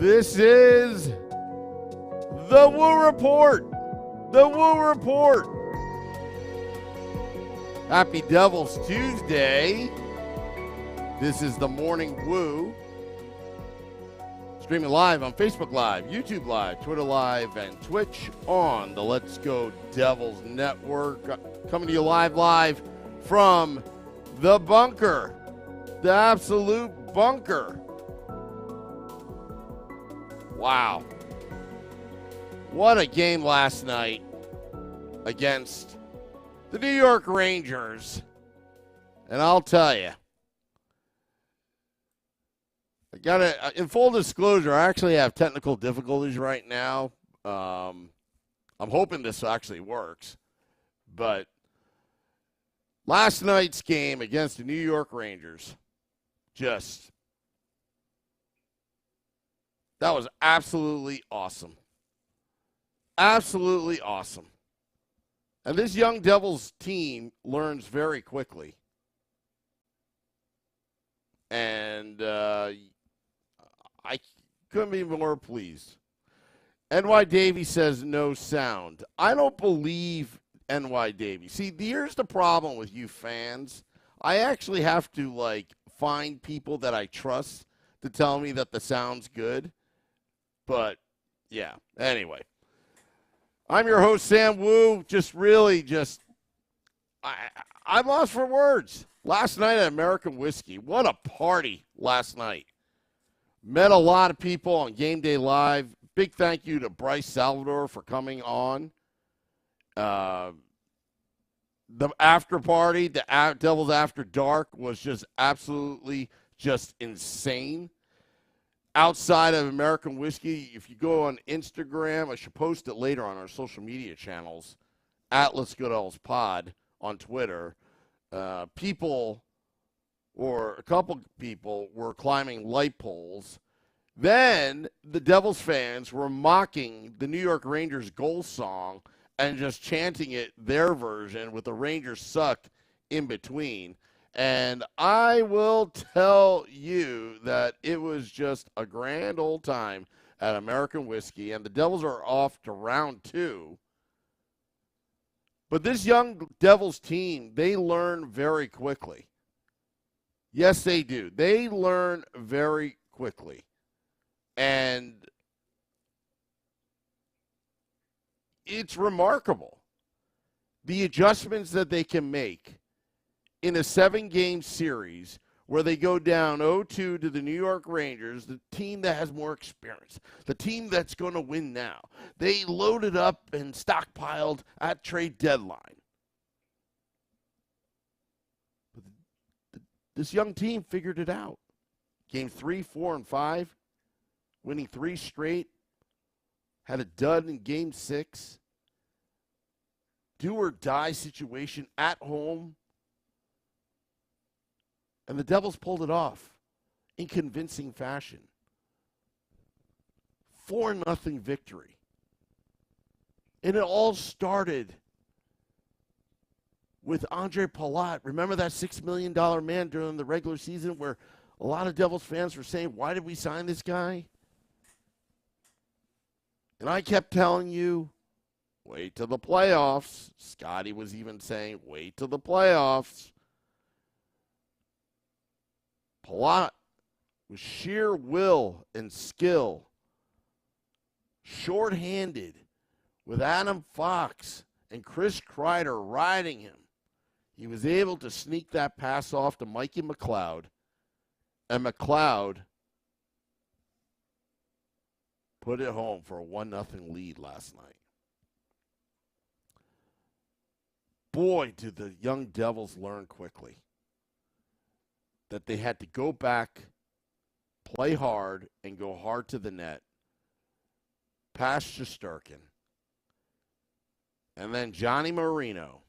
This is the Woo Report. The Woo Report. Happy Devil's Tuesday. This is the Morning Woo. Streaming live on Facebook Live, YouTube Live, Twitter Live, and Twitch on the Let's Go Devils Network. Coming to you live from the bunker, the absolute bunker. Wow. What a game last night against the New York Rangers. And I'll tell you, in full disclosure, I actually have technical difficulties right now. I'm hoping this actually works. But last night's game against the New York Rangers, that was absolutely awesome. Absolutely awesome. And this young Devils team learns very quickly. And I couldn't be more pleased. NY Davey says no sound. I don't believe NY Davey. See, here's the problem with you fans. I actually have to, find people that I trust to tell me that the sound's good. But, yeah, anyway. I'm your host, Sam Wu. I'm lost for words. Last night at American Whiskey, what a party last night. Met a lot of people on Game Day Live. Big thank you to Bryce Salvador for coming on. The after party, the Devils After Dark, was just absolutely just insane. Outside of American Whiskey, if you go on Instagram, I should post it later on our social media channels, at Let's Go Devils Pod on Twitter. A couple people were climbing light poles. Then the Devils fans were mocking the New York Rangers goal song and just chanting it their version with the Rangers suck in between. And I will tell you that it was just a grand old time at American Whiskey, and the Devils are off to round 2. But this young Devils team, they learn very quickly. Yes, they do. They learn very quickly. And it's remarkable, the adjustments that they can make in a 7-game series where they go down 0-2 to the New York Rangers, the team that has more experience, the team that's going to win now. They loaded up and stockpiled at trade deadline. This young team figured it out. Game 3, 4, and 5, winning 3 straight. Had a dud in Game 6. Do-or-die situation at home. And the Devils pulled it off in convincing fashion. 4-0 victory. And it all started with Andre Palat. Remember that $6 million man during the regular season where a lot of Devils fans were saying, why did we sign this guy? And I kept telling you, wait till the playoffs. Scotty was even saying, wait till the playoffs. Palat, with sheer will and skill, shorthanded, with Adam Fox and Chris Kreider riding him, he was able to sneak that pass off to Mikey McLeod, and McLeod put it home for a 1-0 lead last night. Boy, did the young Devils learn quickly that they had to go back, play hard, and go hard to the net. Pass Shesterkin. And then Johnny Marino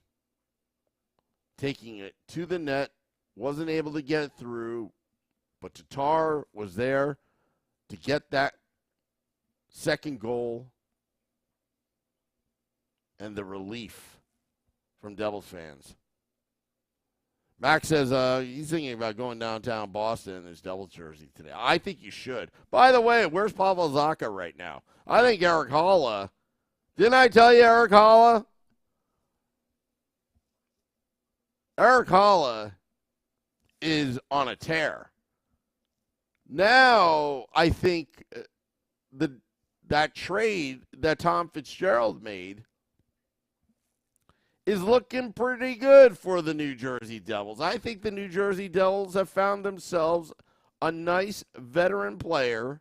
taking it to the net, wasn't able to get it through, but Tatar was there to get that second goal and the relief from Devils fans. Max says he's thinking about going downtown Boston in his Devils jersey today. I think you should. By the way, where's Pavel Zacha right now? I think Eric Holla. Didn't I tell you Eric Holla? Eric Holla is on a tear. Now, I think that trade that Tom Fitzgerald made is looking pretty good for the New Jersey Devils. I think the New Jersey Devils have found themselves a nice veteran player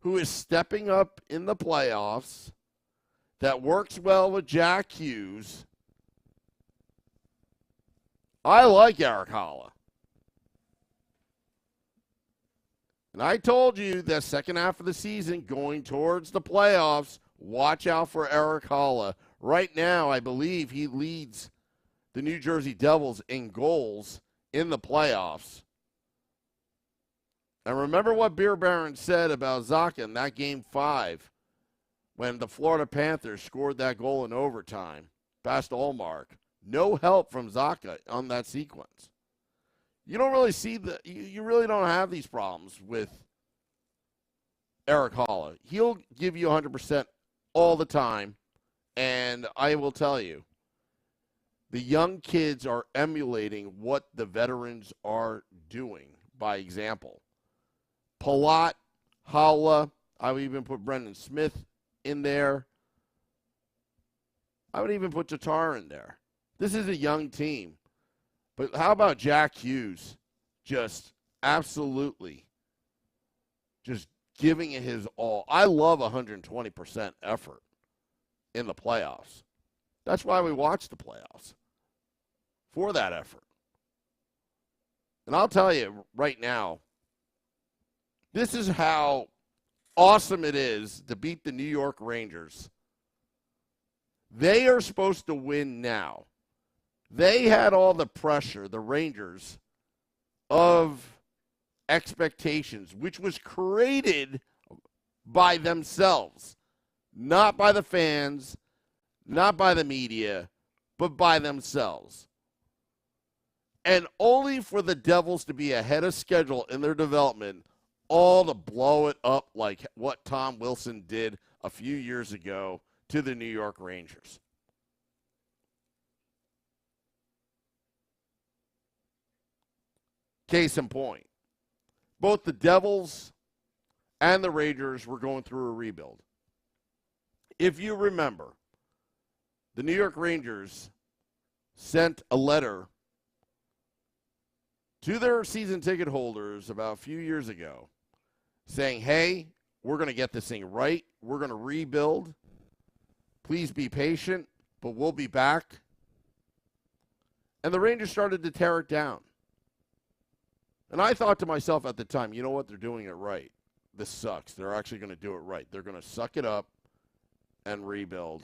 who is stepping up in the playoffs, that works well with Jack Hughes. I like Eric Holla. And I told you that second half of the season, going towards the playoffs, watch out for Eric Holla. Right now, I believe he leads the New Jersey Devils in goals in the playoffs. And remember what Beer Baron said about Zacha in that Game 5 when the Florida Panthers scored that goal in overtime past Allmark. No help from Zacha on that sequence. You don't really see you really don't have these problems with Eric Holla. He'll give you 100% all the time. And I will tell you, the young kids are emulating what the veterans are doing by example. Palat, Holla, I would even put Brendan Smith in there. I would even put Tatar in there. This is a young team. But how about Jack Hughes just absolutely just giving it his all? I love 120% effort in the playoffs. That's why we watch the playoffs, for that effort. And I'll tell you right now, this is how awesome it is to beat the New York Rangers. They are supposed to win now. They had all the pressure, the Rangers, of expectations, which was created by themselves. Not by the fans, not by the media, but by themselves. And only for the Devils to be ahead of schedule in their development, all to blow it up like what Tom Wilson did a few years ago to the New York Rangers. Case in point, both the Devils and the Rangers were going through a rebuild. If you remember, the New York Rangers sent a letter to their season ticket holders about a few years ago saying, hey, we're going to get this thing right. We're going to rebuild. Please be patient, but we'll be back. And the Rangers started to tear it down. And I thought to myself at the time, you know what? They're doing it right. This sucks. They're actually going to do it right. They're going to suck it up and rebuild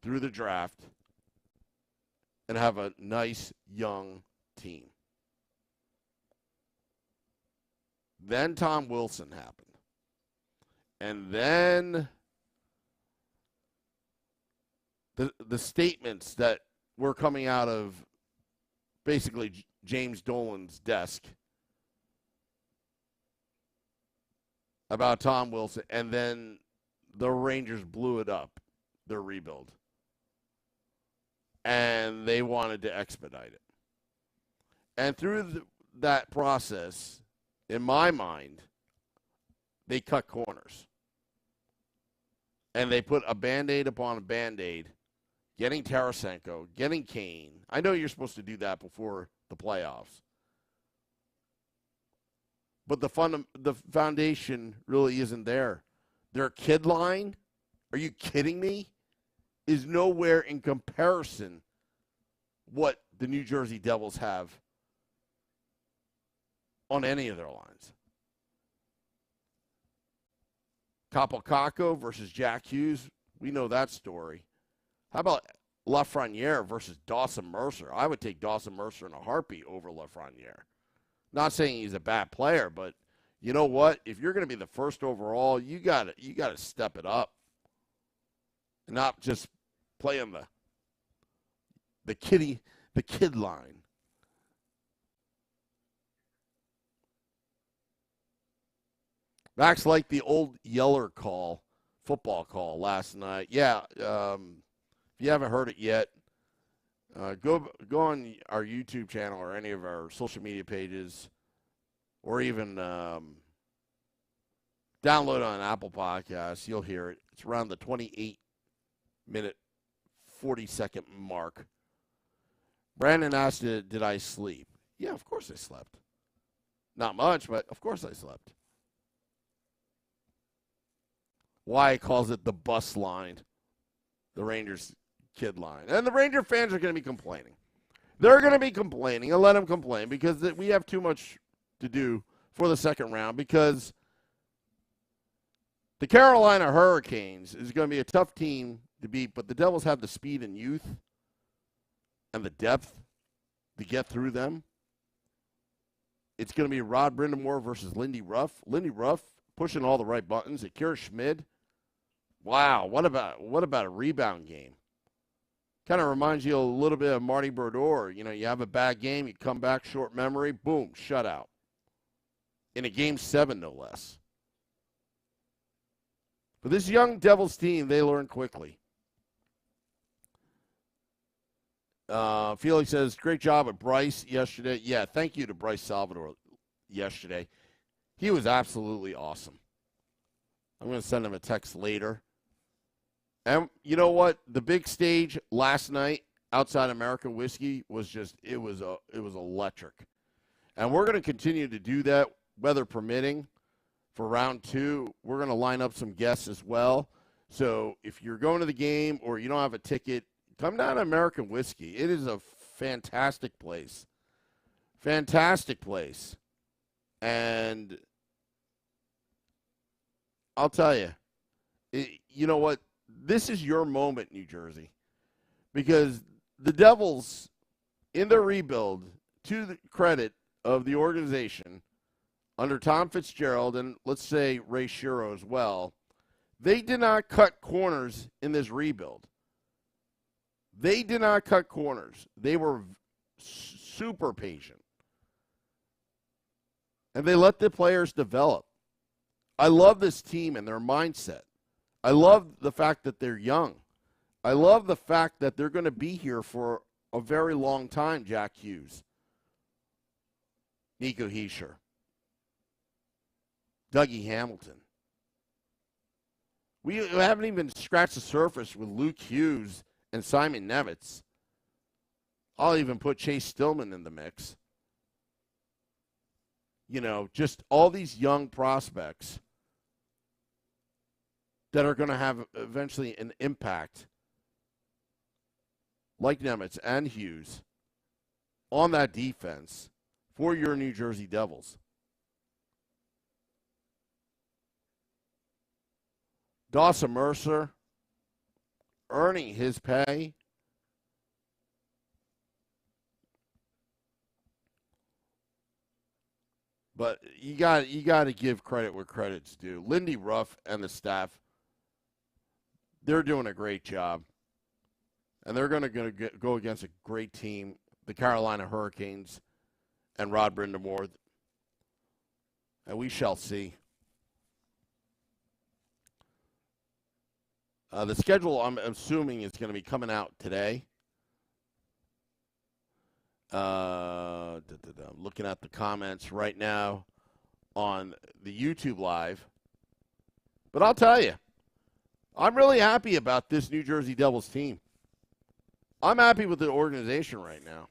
through the draft and have a nice young team. Then Tom Wilson happened. And then the statements that were coming out of basically James Dolan's desk about Tom Wilson, and then the Rangers blew it up, their rebuild. And they wanted to expedite it. And through that process, in my mind, they cut corners. And they put a Band-Aid upon a Band-Aid, getting Tarasenko, getting Kane. I know you're supposed to do that before the playoffs. But the foundation really isn't there. Their kid line, are you kidding me, is nowhere in comparison what the New Jersey Devils have on any of their lines. Capocacco versus Jack Hughes, we know that story. How about Lafreniere versus Dawson Mercer? I would take Dawson Mercer in a heartbeat over Lafreniere. Not saying he's a bad player, but you know what? If you're going to be the first overall, you got to step it up, and not just play on the kid line. Max liked the old Yeller call, football call last night. Yeah, if you haven't heard it yet, go on our YouTube channel or any of our social media pages, or even download on Apple Podcasts. You'll hear it. It's around the 28-minute, 40-second mark. Brandon asked, did I sleep? Yeah, of course I slept. Not much, but of course I slept. Wyatt calls it the bus line, the Rangers kid line. And the Ranger fans are going to be complaining. They're going to be complaining, and let them complain, because we have too much to do for the second round, because the Carolina Hurricanes is going to be a tough team to beat, but the Devils have the speed and youth and the depth to get through them. It's going to be Rod Brindamore versus Lindy Ruff. Lindy Ruff pushing all the right buttons. Akira Schmid. Wow, what about a rebound game? Kind of reminds you a little bit of Marty Brodeur. You know, you have a bad game, you come back, short memory, boom, shutout. In a Game 7, no less. But this young Devils team, they learn quickly. Felix says, great job at Bryce yesterday. Yeah, thank you to Bryce Salvador yesterday. He was absolutely awesome. I'm going to send him a text later. And you know what? The big stage last night outside American Whiskey was just, it was electric. And we're going to continue to do that, weather permitting, for round 2. We're going to line up some guests as well. So if you're going to the game or you don't have a ticket, come down to American Whiskey. It is a fantastic place. Fantastic place. And I'll tell you, you know what? This is your moment, New Jersey, because the Devils, in their rebuild, to the credit of the organization, under Tom Fitzgerald and let's say Ray Shero as well, they did not cut corners in this rebuild. They did not cut corners. They were super patient. And they let the players develop. I love this team and their mindset. I love the fact that they're young. I love the fact that they're going to be here for a very long time, Jack Hughes, Nico Hischier, Dougie Hamilton. We haven't even scratched the surface with Luke Hughes and Simon Nevitz. I'll even put Chase Stillman in the mix. You know, just all these young prospects that are going to have eventually an impact, like Nemitz and Hughes, on that defense for your New Jersey Devils. Dawson Mercer earning his pay. But you got to give credit where credit's due. Lindy Ruff and the staff, they're doing a great job. And they're going to go against a great team, the Carolina Hurricanes and Rod Brindamore. And we shall see. The schedule, I'm assuming, is going to be coming out today. I'm looking at the comments right now on the YouTube Live. But I'll tell you, I'm really happy about this New Jersey Devils team. I'm happy with the organization right now.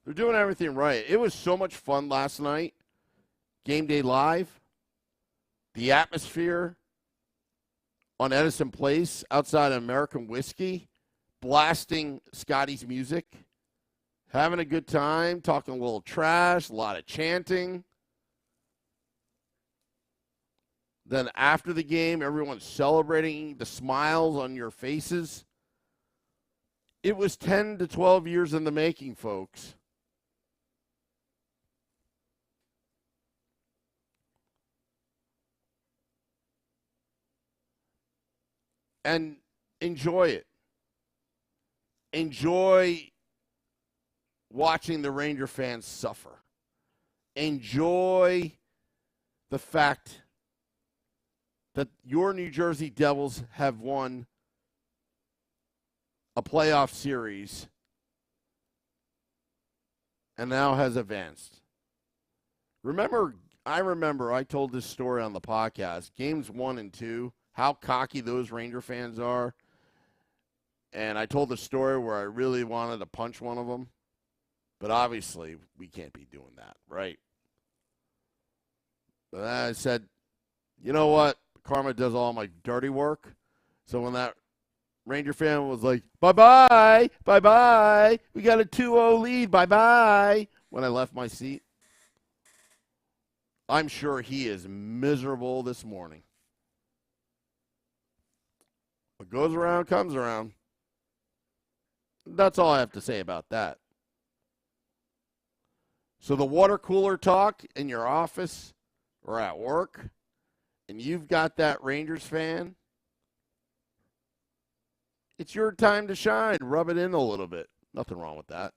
They're doing everything right. It was so much fun last night. Game Day Live. The atmosphere on Edison Place outside of American Whiskey. Blasting Scotty's music. Having a good time. Talking a little trash. A lot of chanting. Then after the game, everyone's celebrating, the smiles on your faces. It was 10 to 12 years in the making, folks. And enjoy it. Enjoy watching the Ranger fans suffer. Enjoy the fact that your New Jersey Devils have won a playoff series and now has advanced. I told this story on the podcast, games 1 and 2, how cocky those Ranger fans are. And I told the story where I really wanted to punch one of them. But obviously, we can't be doing that, right? But I said, you know what? Karma does all my dirty work. So when that Ranger fan was like, bye-bye, bye-bye, we got a 2-0 lead, bye-bye, when I left my seat, I'm sure he is miserable this morning. What goes around comes around. That's all I have to say about that. So the water cooler talk in your office or at work, and you've got that Rangers fan, it's your time to shine. Rub it in a little bit. Nothing wrong with that.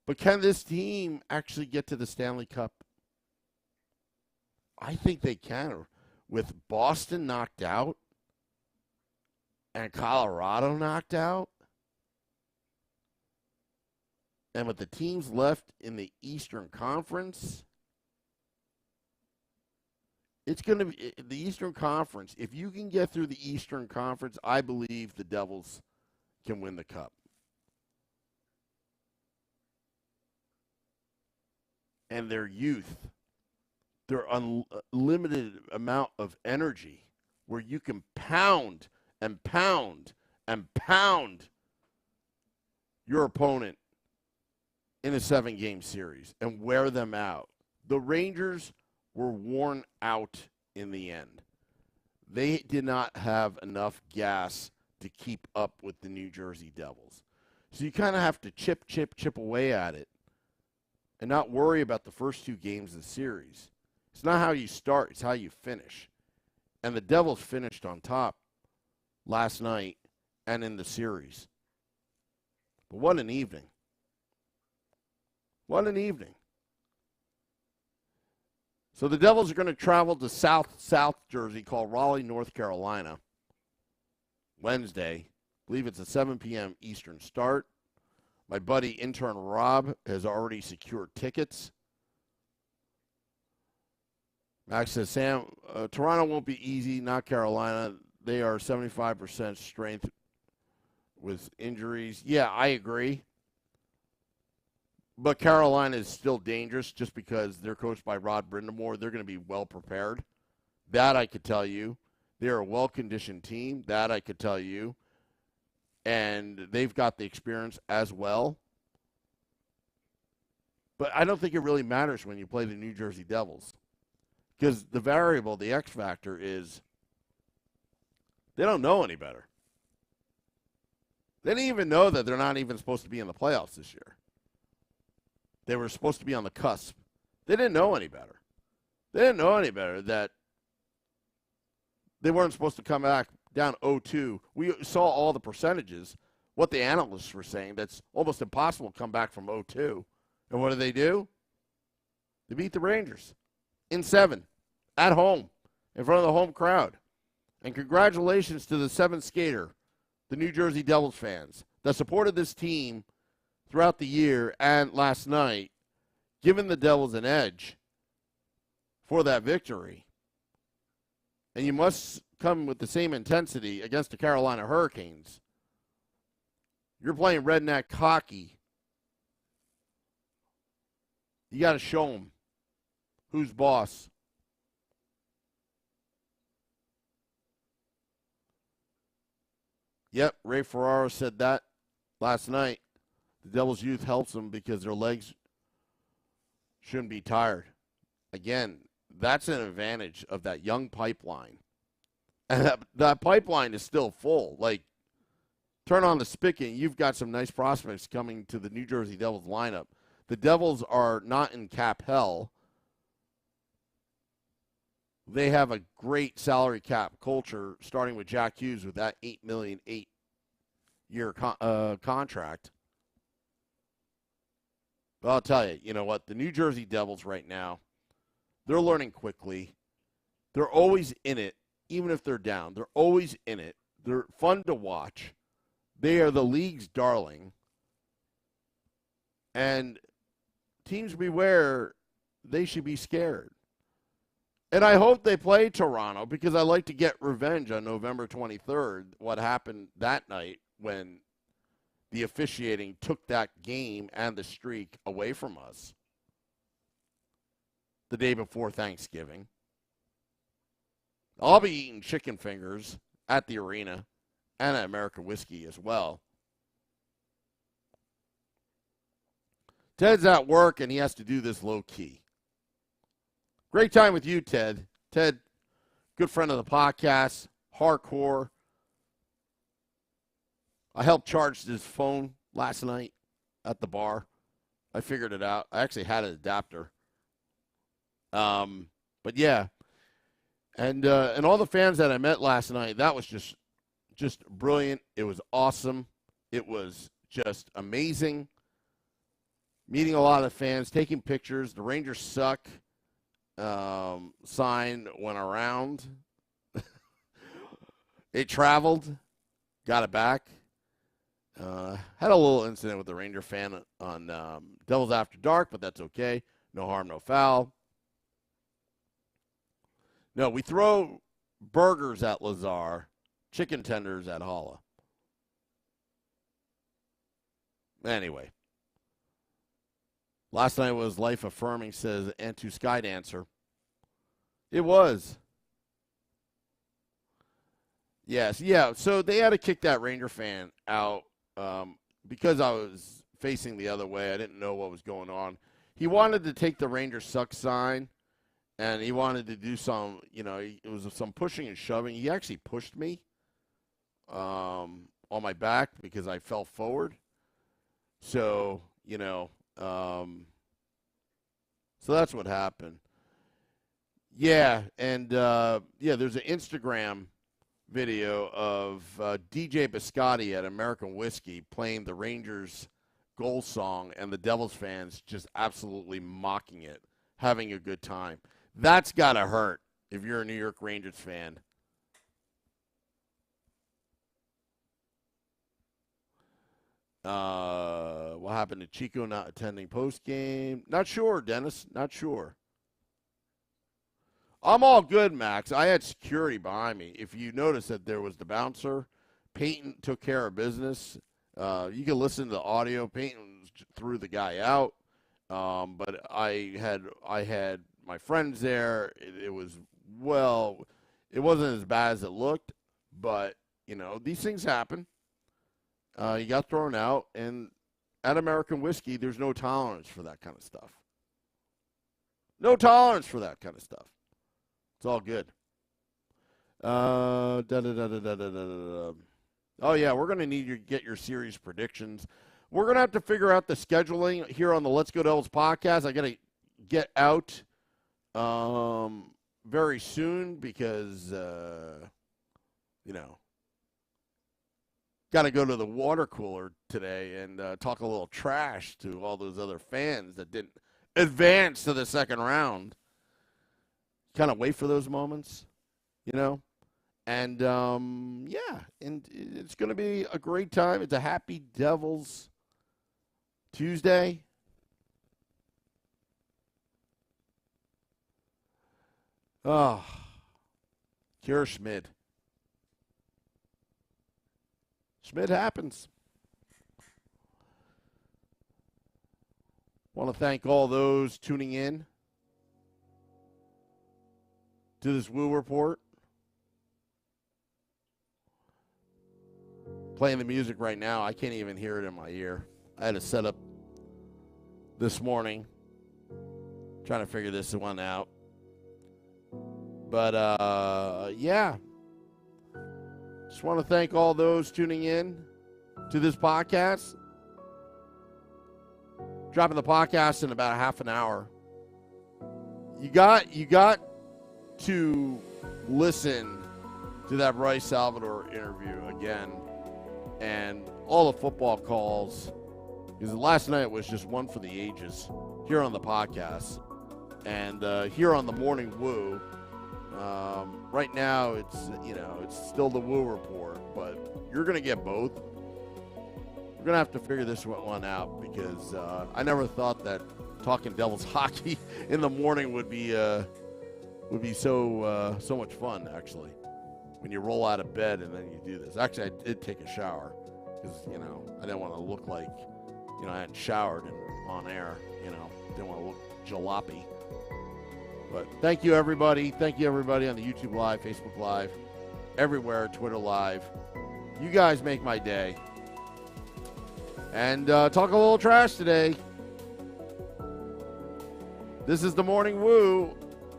But can this team actually get to the Stanley Cup? I think they can. With Boston knocked out and Colorado knocked out, and with the teams left in the Eastern Conference, it's going to be the Eastern Conference. If you can get through the Eastern Conference, I believe the Devils can win the Cup. And their youth, their unlimited amount of energy, where you can pound and pound and pound your opponent in a 7-game series and wear them out. The Rangers were worn out in the end. They did not have enough gas to keep up with the New Jersey Devils. So you kind of have to chip away at it and not worry about the first 2 games of the series. It's not how you start, it's how you finish. And the Devils finished on top last night and in the series. But what an evening. What an evening. So the Devils are going to travel to South Jersey, called Raleigh, North Carolina, Wednesday. I believe it's a 7 p.m. Eastern start. My buddy, intern Rob, has already secured tickets. Max says, Sam, Toronto won't be easy, not Carolina. They are 75% strength with injuries. Yeah, I agree. But Carolina is still dangerous just because they're coached by Rod Brindamore. They're going to be well prepared. That I could tell you. They're a well-conditioned team. That I could tell you. And they've got the experience as well. But I don't think it really matters when you play the New Jersey Devils. Because the variable, the X factor is they don't know any better. They didn't even know that they're not even supposed to be in the playoffs this year. They were supposed to be on the cusp. They didn't know any better. They didn't know any better that they weren't supposed to come back down 0-2. We saw all the percentages, what the analysts were saying. That's almost impossible to come back from 0-2. And what do? They beat the Rangers in 7 at home in front of the home crowd. And congratulations to the 7th skater, the New Jersey Devils fans that supported this team throughout the year and last night, giving the Devils an edge for that victory. And you must come with the same intensity against the Carolina Hurricanes. You're playing redneck hockey. You got to show them who's boss. Yep, Ray Ferraro said that last night. The Devils' youth helps them because their legs shouldn't be tired. Again, that's an advantage of that young pipeline. And that pipeline is still full. Like, turn on the spigot, you've got some nice prospects coming to the New Jersey Devils lineup. The Devils are not in cap hell. They have a great salary cap culture, starting with Jack Hughes with that $8 million 8-year contract. But I'll tell you, you know what? The New Jersey Devils right now, They're learning quickly. They're always in it, even if they're down. They're always in it. They're fun to watch. They are the league's darling. And teams beware, they should be scared. And I hope they play Toronto because I like to get revenge on November 23rd, what happened that night when the officiating took that game and the streak away from us the day before Thanksgiving. I'll be eating chicken fingers at the arena and at American Whiskey as well. Ted's at work, and he has to do this low-key. Great time with you, Ted. Ted, good friend of the podcast, hardcore. I helped charge his phone last night at the bar. I figured it out. I actually had an adapter. But, yeah. And all the fans that I met last night, that was just brilliant. It was awesome. It was just amazing. Meeting a lot of fans, taking pictures. The Rangers suck sign went around. It traveled, got it back. Had a little incident with the Ranger fan on Devils After Dark, but that's okay. No harm, no foul. No, we throw burgers at Lazar, chicken tenders at Holla. Anyway. Last night was life-affirming, says Antu Skydancer. It was. Yes, yeah. So they had to kick that Ranger fan out because I was facing the other way. I didn't know what was going on. He wanted to take the Ranger suck sign, and he wanted to do some, it was some pushing and shoving. He actually pushed me on my back because I fell forward. So, so that's what happened. Yeah, and there's an Instagram video of DJ Biscotti at American Whiskey playing the Rangers goal song and the Devils fans just absolutely mocking it, having a good time. That's got to hurt if you're a New York Rangers fan. What happened to Chico not attending post-game? Not sure, Dennis. Not sure. I'm all good, Max. I had security behind me. If you notice that there was the bouncer, Peyton took care of business. You can listen to the audio. Peyton threw the guy out. But I had my friends there. It wasn't as bad as it looked. But, these things happen. You got thrown out, and at American Whiskey, there's no tolerance for that kind of stuff. No tolerance for that kind of stuff. It's all good. Oh, yeah, we're going to need you to get your series predictions. We're going to have to figure out the scheduling here on the Let's Go Devils podcast. I got to get out very soon because, got to go to the water cooler today and talk a little trash to all those other fans that didn't advance to the second round. Kind of wait for those moments, And, and it's going to be a great time. It's a happy Devils Tuesday. Oh, Kira Schmid. Schmid happens. Want to thank all those tuning in to this Woo Report. Playing the music right now. I can't even hear it in my ear. I had to set up this morning. Trying to figure this one out. But, yeah. Just want to thank all those tuning in to this podcast. Dropping the podcast in about half an hour. You got to listen to that Bryce Salvador interview again and all the football calls, because last night was just one for the ages here on the podcast. And here on the Morning Woo, right now it's still the Woo Report, but you're going to get both. We're going to have to figure this one out because I never thought that talking Devils hockey in the morning would be so much fun, actually, when you roll out of bed and then you do this. Actually, I did take a shower because, I didn't want to look like, I hadn't showered and on air, didn't want to look jalopy. But thank you, everybody. Thank you, everybody on the YouTube Live, Facebook Live, everywhere, Twitter Live. You guys make my day. And talk a little trash today. This is the Morning Woo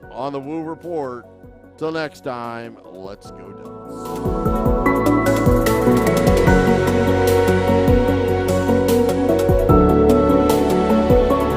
on the Woo Report. Till next time, let's go Devils.